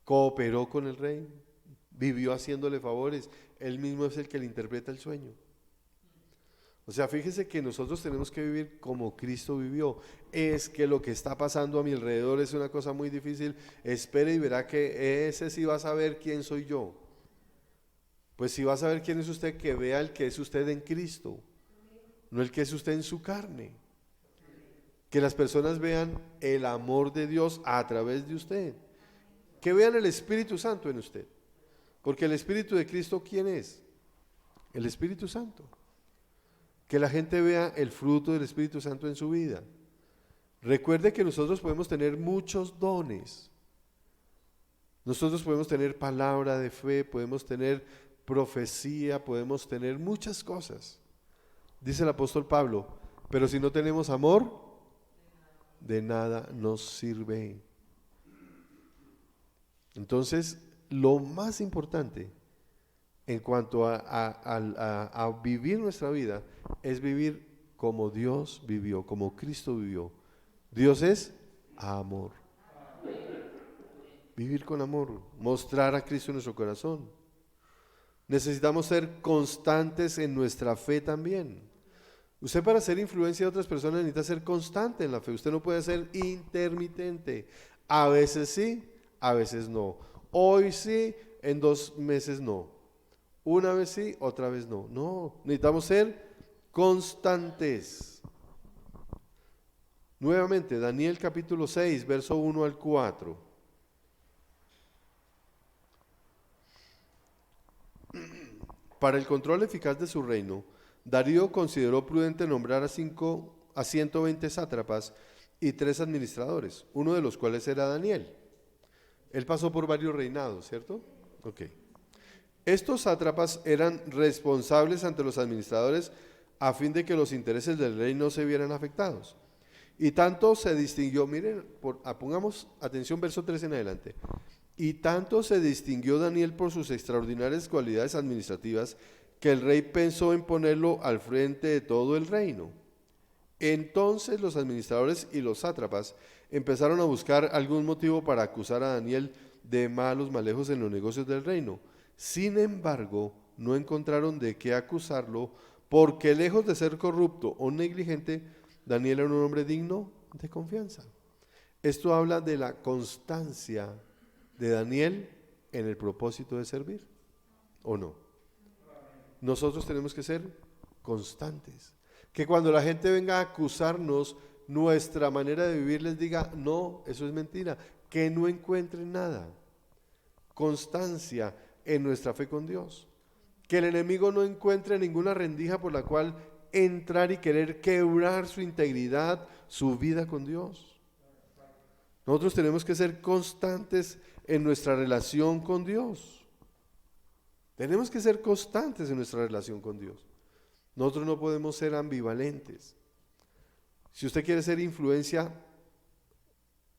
Cooperó con el rey, vivió haciéndole favores. Él mismo es el que le interpreta el sueño. O sea, fíjese que nosotros tenemos que vivir como Cristo vivió. Es que lo que está pasando a mi alrededor es una cosa muy difícil. Espere y verá que ese sí va a saber quién soy yo. Pues si va a saber quién es usted, que vea el que es usted en Cristo, no el que es usted en su carne. Que las personas vean el amor de Dios a través de usted. Que vean el Espíritu Santo en usted. Porque el Espíritu de Cristo, ¿quién es? El Espíritu Santo. Que la gente vea el fruto del Espíritu Santo en su vida. Recuerde que nosotros podemos tener muchos dones. Nosotros podemos tener palabra de fe, podemos tener profecía, podemos tener muchas cosas. Dice el apóstol Pablo, pero si no tenemos amor, de nada nos sirve. Entonces, lo más importante en cuanto a vivir nuestra vida es vivir como Dios vivió, como Cristo vivió. Dios es amor. Vivir con amor, mostrar a Cristo en nuestro corazón. Necesitamos ser constantes en nuestra fe también. Usted para hacer influencia de otras personas necesita ser constante en la fe. Usted no puede ser intermitente. A veces sí, a veces no. Hoy sí, en 2 meses no. Una vez sí, otra vez no. No, necesitamos ser constantes. Nuevamente, Daniel capítulo 6, verso 1 al 4. Para el control eficaz de su reino, Darío consideró prudente nombrar a 120 sátrapas y 3 administradores, uno de los cuales era Daniel. Él pasó por varios reinados, ¿cierto? Ok. Estos sátrapas eran responsables ante los administradores a fin de que los intereses del rey no se vieran afectados. Y tanto se distinguió, miren, pongamos atención, verso 3 en adelante. Y tanto se distinguió Daniel por sus extraordinarias cualidades administrativas que el rey pensó en ponerlo al frente de todo el reino. Entonces los administradores y los sátrapas empezaron a buscar algún motivo para acusar a Daniel de malos manejos en los negocios del reino. Sin embargo, no encontraron de qué acusarlo, porque lejos de ser corrupto o negligente, Daniel era un hombre digno de confianza. Esto habla de la constancia de Daniel en el propósito de servir, ¿o no? Nosotros tenemos que ser constantes. Que cuando la gente venga a acusarnos nuestra manera de vivir, les diga, no, eso es mentira, que no encuentren nada. Constancia en nuestra fe con Dios. Que el enemigo no encuentre ninguna rendija por la cual entrar y querer quebrar su integridad, su vida con Dios. Nosotros tenemos que ser constantes en nuestra relación con Dios. Tenemos que ser constantes en nuestra relación con Dios. Nosotros no podemos ser ambivalentes. Si usted quiere ser influencia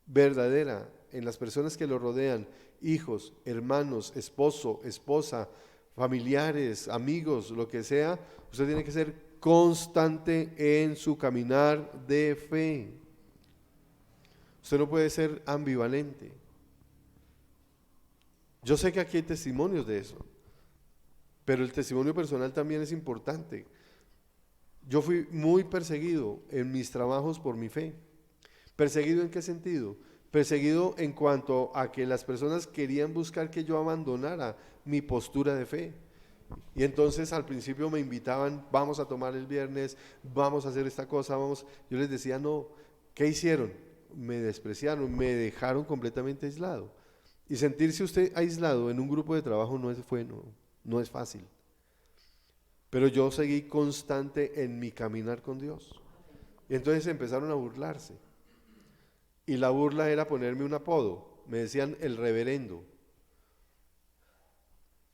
verdadera en las personas que lo rodean, hijos, hermanos, esposo, esposa, familiares, amigos, lo que sea, usted tiene que ser constante en su caminar de fe. Usted no puede ser ambivalente. Yo sé que aquí hay testimonios de eso, pero el testimonio personal también es importante. Yo fui muy perseguido en mis trabajos por mi fe. ¿Perseguido en qué sentido? Perseguido en cuanto a que las personas querían buscar que yo abandonara mi postura de fe. Y entonces al principio me invitaban, vamos a tomar el viernes, vamos a hacer esta cosa, vamos. Yo les decía, no. ¿Qué hicieron? me despreciaron, me dejaron completamente aislado. Y sentirse usted aislado en un grupo de trabajo no es fácil. Pero yo seguí constante en mi caminar con Dios. Y entonces empezaron a burlarse. Y la burla era ponerme un apodo. Me decían el reverendo.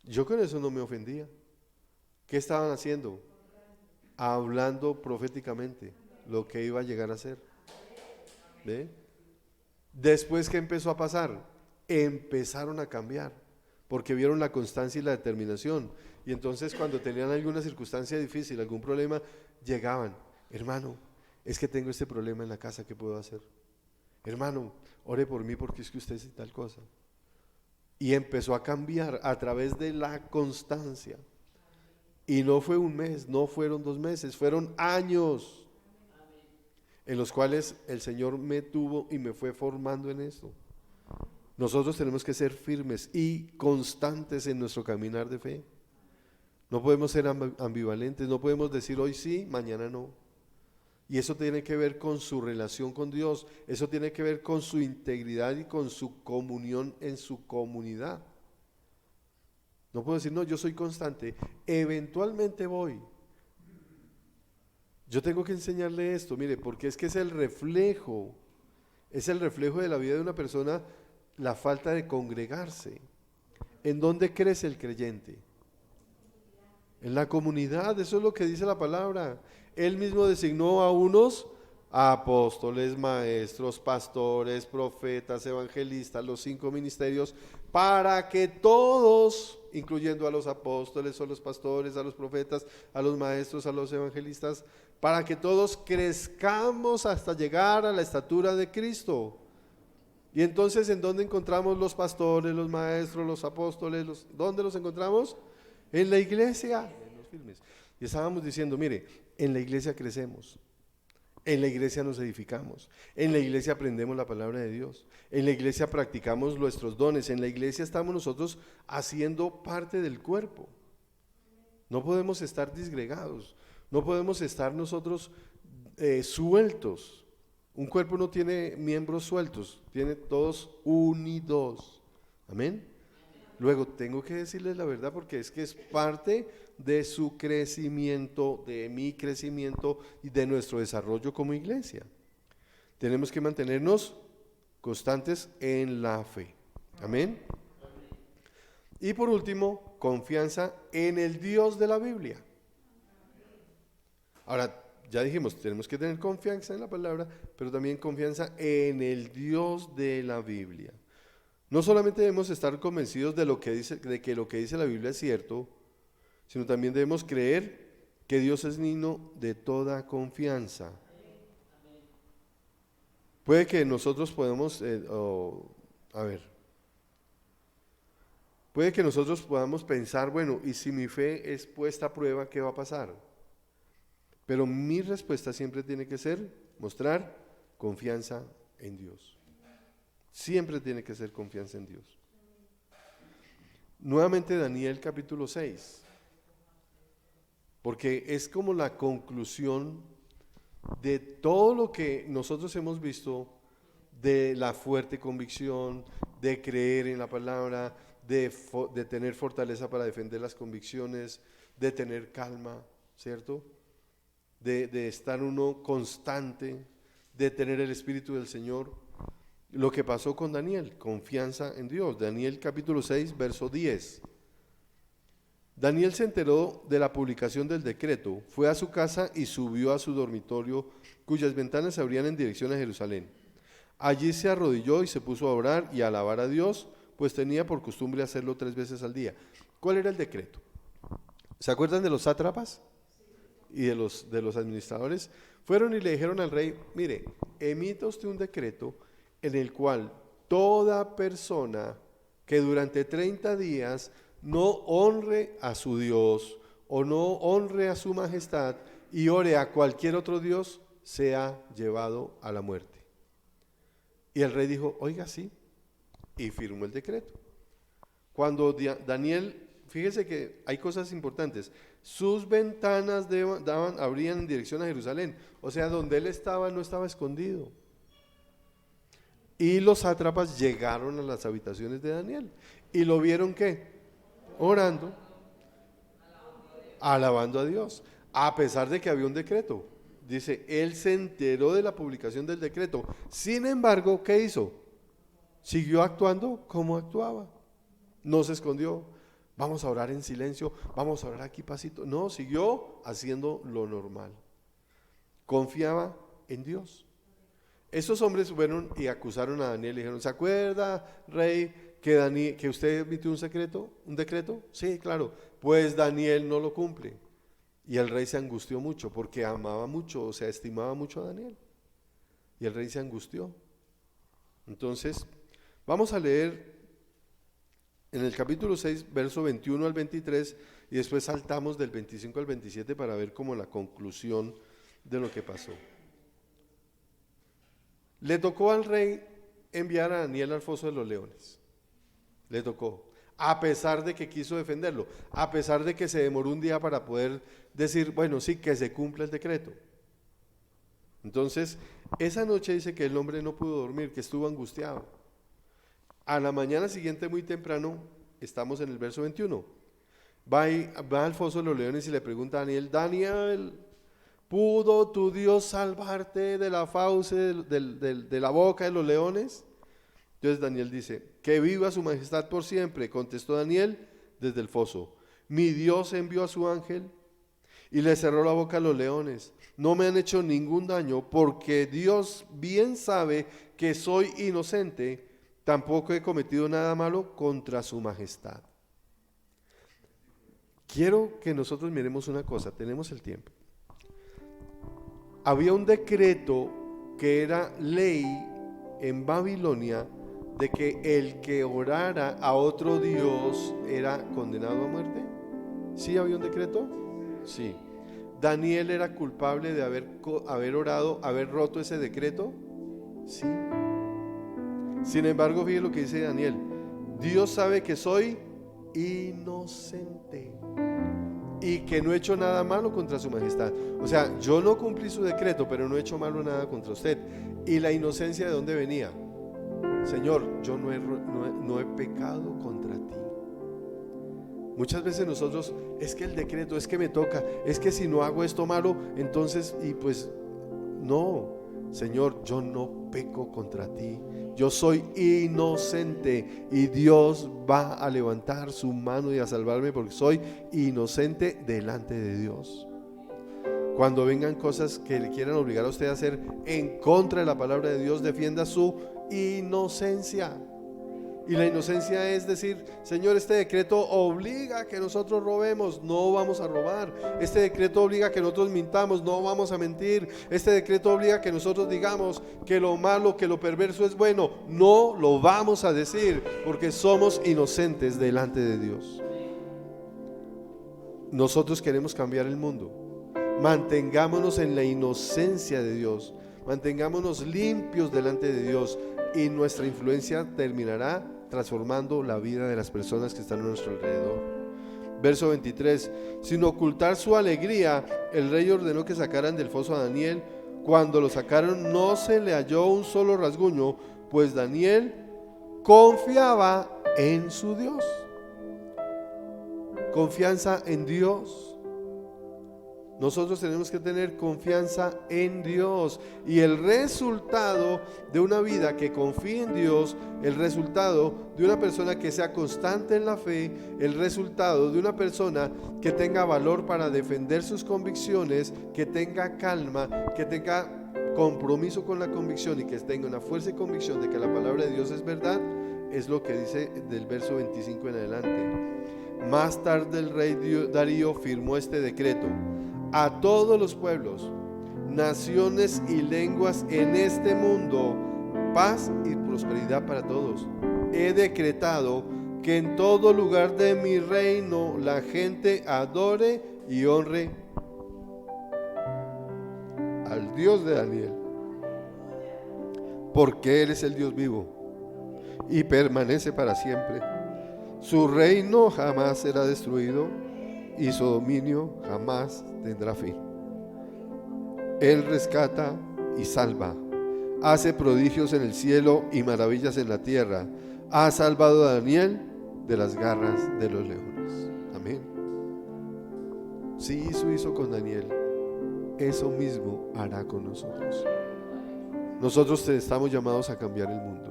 Yo con eso no me ofendía. ¿Qué estaban haciendo? Hablando proféticamente lo que iba a llegar a ser. ¿Ve? Después, ¿qué empezó a pasar? Empezaron a cambiar, porque vieron la constancia y la determinación. Y entonces cuando tenían alguna circunstancia difícil, algún problema, llegaban: hermano, es que tengo este problema en la casa, ¿qué puedo hacer? Hermano, ore por mí porque es que usted es tal cosa. Y empezó a cambiar a través de la constancia. Y no fue un mes, no fueron 2 meses, fueron años en los cuales el Señor me tuvo y me fue formando en esto. Nosotros tenemos que ser firmes y constantes en nuestro caminar de fe. No podemos ser ambivalentes, no podemos decir hoy sí, mañana no. Y eso tiene que ver con su relación con Dios, eso tiene que ver con su integridad y con su comunión en su comunidad. No puedo decir, no, yo soy constante, eventualmente voy. Yo tengo que enseñarle esto, mire, porque es que es el reflejo de la vida de una persona, la falta de congregarse. ¿En dónde crece el creyente? En la comunidad, eso es lo que dice la palabra. Él mismo designó a unos apóstoles, maestros, pastores, profetas, evangelistas, los 5 ministerios, para que todos, incluyendo a los apóstoles, a los pastores, a los profetas, a los maestros, a los evangelistas, para que todos crezcamos hasta llegar a la estatura de Cristo. Y entonces, ¿en dónde encontramos los pastores, los maestros, los apóstoles? ¿Dónde los encontramos? En la iglesia. Y estábamos diciendo, mire, en la iglesia crecemos, en la iglesia nos edificamos, en la iglesia aprendemos la palabra de Dios, en la iglesia practicamos nuestros dones, en la iglesia estamos nosotros haciendo parte del cuerpo. No podemos estar disgregados, no podemos estar nosotros sueltos. Un cuerpo no tiene miembros sueltos, tiene todos unidos. Amén. Luego tengo que decirles la verdad porque es que es parte de su crecimiento, de mi crecimiento y de nuestro desarrollo como iglesia. Tenemos que mantenernos constantes en la fe. Amén. Y por último, confianza en el Dios de la Biblia. Ahora, ya dijimos, tenemos que tener confianza en la palabra, pero también confianza en el Dios de la Biblia. No solamente debemos estar convencidos de que lo que dice la Biblia es cierto, sino también debemos creer que Dios es digno de toda confianza. Puede que nosotros puede que nosotros podamos pensar, bueno, y si mi fe es puesta a prueba, ¿qué va a pasar? Pero mi respuesta siempre tiene que ser mostrar confianza en Dios. Siempre tiene que ser confianza en Dios. Nuevamente Daniel capítulo 6, porque es como la conclusión de todo lo que nosotros hemos visto, de la fuerte convicción, de creer en la palabra, de tener fortaleza para defender las convicciones, de tener calma, ¿cierto? De estar uno constante, de tener el Espíritu del Señor. Lo que pasó con Daniel, confianza en Dios. Daniel capítulo 6, verso 10. Daniel se enteró de la publicación del decreto, fue a su casa y subió a su dormitorio, cuyas ventanas se abrían en dirección a Jerusalén. Allí se arrodilló y se puso a orar y a alabar a Dios, pues tenía por costumbre hacerlo 3 veces al día. ¿Cuál era el decreto? ¿Se acuerdan de los sátrapas y de los administradores? Fueron y le dijeron al rey, mire, emita usted un decreto en el cual toda persona que durante 30 días no honre a su Dios o no honre a su majestad y ore a cualquier otro Dios, sea llevado a la muerte. Y el rey dijo, oiga, sí, y firmó el decreto. Cuando Daniel, fíjese que hay cosas importantes, sus ventanas abrían en dirección a Jerusalén, o sea, donde él estaba no estaba escondido. Y los sátrapas llegaron a las habitaciones de Daniel y lo vieron ¿qué? Orando, alabando a Dios, a pesar de que había un decreto. Dice, él se enteró de la publicación del decreto. Sin embargo, ¿qué hizo? Siguió actuando como actuaba. No se escondió. Vamos a orar en silencio, vamos a orar aquí pasito. No, siguió haciendo lo normal. Confiaba en Dios. Esos hombres fueron y acusaron a Daniel y dijeron, ¿se acuerda, rey, que usted emitió un decreto? Sí, claro. Pues Daniel no lo cumple. Y el rey se angustió mucho porque amaba mucho, o sea, estimaba mucho a Daniel. Y el rey se angustió. Entonces, vamos a leer en el capítulo 6, verso 21 al 23, y después saltamos del 25 al 27 para ver como la conclusión de lo que pasó. Le tocó al rey enviar a Daniel al foso de los leones. Le tocó, a pesar de que quiso defenderlo, a pesar de que se demoró un día para poder decir, bueno, sí, que se cumpla el decreto. Entonces, esa noche dice que el hombre no pudo dormir, que estuvo angustiado. A la mañana siguiente, muy temprano, estamos en el verso 21, va al foso de los leones y le pregunta a Daniel, Daniel, ¿pudo tu Dios salvarte de la fauce, de la boca de los leones? Entonces Daniel dice, que viva su majestad por siempre, contestó Daniel desde el foso. Mi Dios envió a su ángel y le cerró la boca a los leones. No me han hecho ningún daño porque Dios bien sabe que soy inocente, tampoco he cometido nada malo contra su majestad. Quiero que nosotros miremos una cosa, tenemos el tiempo. Había un decreto que era ley en Babilonia de que el que orara a otro Dios era condenado a muerte. ¿Sí había un decreto? Sí. ¿Daniel era culpable de haber orado, haber roto ese decreto? Sí. Sin embargo, fíjate lo que dice Daniel. Dios sabe que soy inocente y que no he hecho nada malo contra su majestad. O sea, yo no cumplí su decreto, pero no he hecho malo nada contra usted. ¿Y la inocencia de dónde venía? Señor, yo no he pecado contra ti. Muchas veces nosotros, es que el decreto, es que me toca, es que si no hago esto malo, entonces, y pues, no, Señor, yo no peco contra ti. Yo soy inocente y Dios va a levantar su mano y a salvarme porque soy inocente delante de Dios. Cuando vengan cosas que le quieran obligar a usted a hacer en contra de la palabra de Dios, defienda su inocencia. Y la inocencia es decir, Señor, este decreto obliga a que nosotros robemos, no vamos a robar. Este decreto obliga a que nosotros mintamos, no vamos a mentir. Este decreto obliga a que nosotros digamos que lo malo, que lo perverso es bueno, no lo vamos a decir, porque somos inocentes delante de Dios. Nosotros queremos cambiar el mundo. Mantengámonos en la inocencia de Dios, mantengámonos limpios delante de Dios y nuestra influencia terminará transformando la vida de las personas que están a nuestro alrededor. Verso 23, sin ocultar su alegría, el rey ordenó que sacaran del foso a Daniel. Cuando lo sacaron no se le halló un solo rasguño, pues Daniel confiaba en su Dios. Confianza en Dios. Nosotros tenemos que tener confianza en Dios, y el resultado de una vida que confíe en Dios, el resultado de una persona que sea constante en la fe, el resultado de una persona que tenga valor para defender sus convicciones, que tenga calma, que tenga compromiso con la convicción y que tenga una fuerza y convicción de que la palabra de Dios es verdad, es lo que dice del verso 25 en adelante. Más tarde el rey Darío firmó este decreto: a todos los pueblos, naciones y lenguas en este mundo, paz y prosperidad para todos. He decretado que en todo lugar de mi reino la gente adore y honre al Dios de Daniel, porque Él es el Dios vivo y permanece para siempre. Su reino jamás será destruido y su dominio jamás tendrá fin. Él rescata y salva, hace prodigios en el cielo y maravillas en la tierra. Ha salvado a Daniel de las garras de los leones. Amén. Si hizo con Daniel, eso mismo hará con nosotros. Nosotros estamos llamados a cambiar el mundo,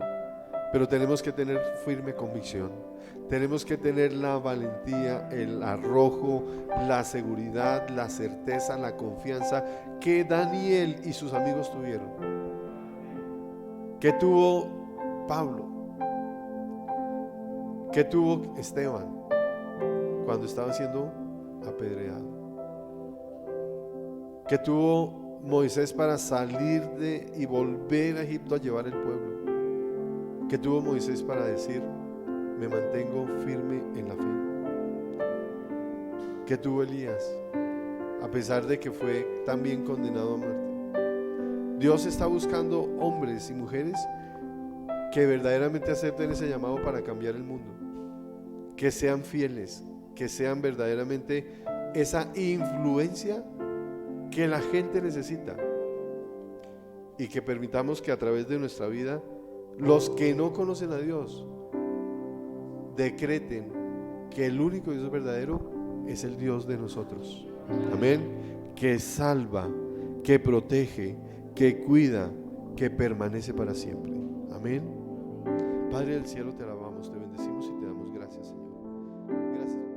pero tenemos que tener firme convicción. Tenemos que tener la valentía, el arrojo, la seguridad, la certeza, la confianza que Daniel y sus amigos tuvieron, que tuvo Pablo, que tuvo Esteban cuando estaba siendo apedreado, que tuvo Moisés para salir y volver a Egipto a llevar el pueblo, que tuvo Moisés para decir: me mantengo firme en la fe, que tuvo Elías a pesar de que fue también condenado a muerte. Dios está buscando hombres y mujeres que verdaderamente acepten ese llamado para cambiar el mundo, que sean fieles, que sean verdaderamente esa influencia que la gente necesita, y que permitamos que a través de nuestra vida los que no conocen a Dios decreten que el único Dios verdadero es el Dios de nosotros. Amén. Que salva, que protege, que cuida, que permanece para siempre. Amén. Padre del cielo, te alabamos, te bendecimos y te damos gracias, Señor. Gracias.